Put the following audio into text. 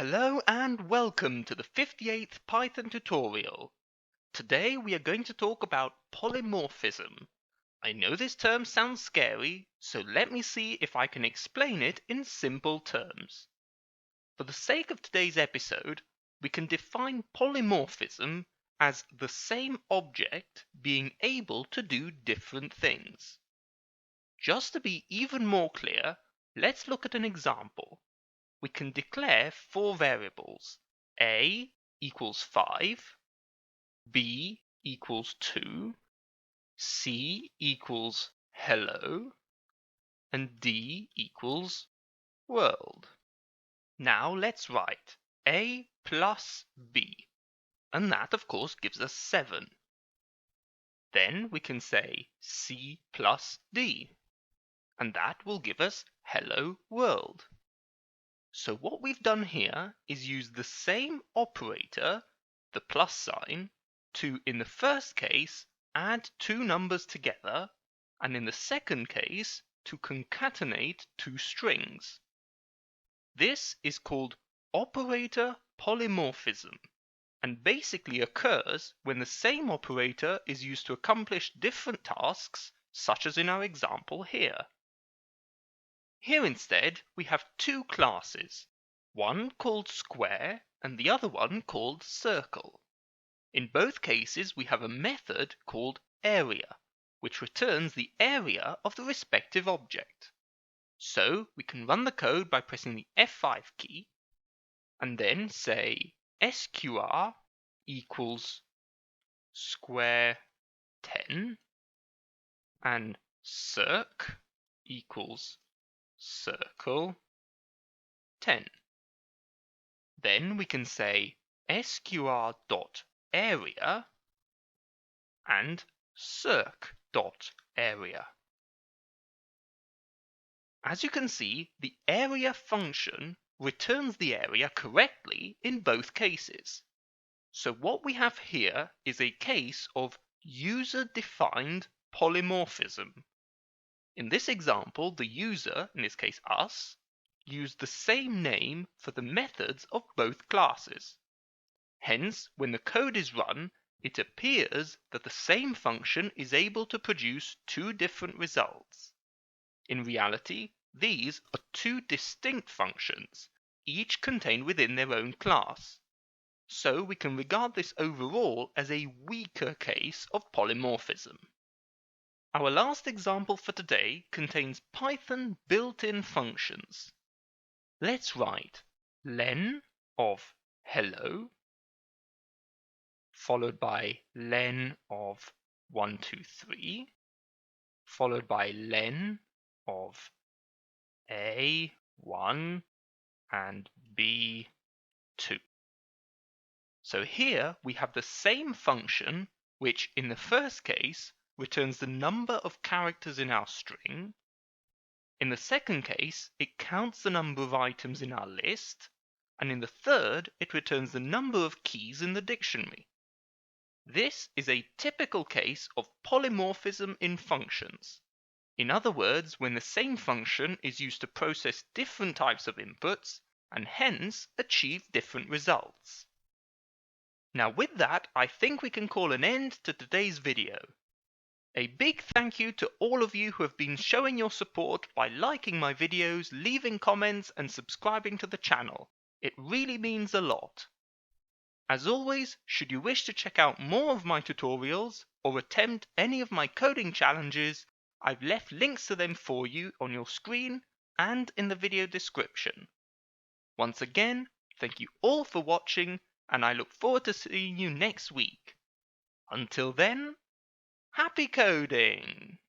Hello and welcome to the 58th Python tutorial. Today we are going to talk about polymorphism. I know this term sounds scary, so let me see if I can explain it in simple terms. For the sake of today's episode, we can define polymorphism as the same object being able to do different things. Just to be even more clear, let's look at an example. We can declare four variables: a equals 5, b equals 2, c equals hello, and d equals world. Now let's write a plus b, and that of course gives us 7. Then we can say c plus d, and that will give us hello world. So what we've done here is use the same operator, the plus sign, to, in the first case, add two numbers together, and in the second case, to concatenate two strings. This is called operator polymorphism, and basically occurs when the same operator is used to accomplish different tasks, such as in our example here. Here instead we have two classes, one called square and the other one called circle. In both cases we have a method called area, which returns the area of the respective object. So we can run the code by pressing the F5 key and then say sqr equals square 10 and circ equals circle 10. Then we can say sqr.area and circ.area. As you can see, the area function returns the area correctly in both cases. So what we have here is a case of user-defined polymorphism. In this example, the user, in this case us, used the same name for the methods of both classes. Hence, when the code is run, it appears that the same function is able to produce two different results. In reality, these are two distinct functions, each contained within their own class. So we can regard this overall as a weaker case of polymorphism. Our last example for today contains Python built-in functions. Let's write len of hello, followed by len of 1, 2, 3, followed by len of a1 and b2. So here we have the same function, which in the first case returns the number of characters in our string. In the second case, it counts the number of items in our list, and in the third, it returns the number of keys in the dictionary. This is a typical case of polymorphism in functions. In other words, when the same function is used to process different types of inputs, and hence achieve different results. Now with that, I think we can call an end to today's video. A big thank you to all of you who have been showing your support by liking my videos, leaving comments and subscribing to the channel. It really means a lot. As always, should you wish to check out more of my tutorials or attempt any of my coding challenges, I've left links to them for you on your screen and in the video description. Once again, thank you all for watching, and I look forward to seeing you next week. Until then, happy coding!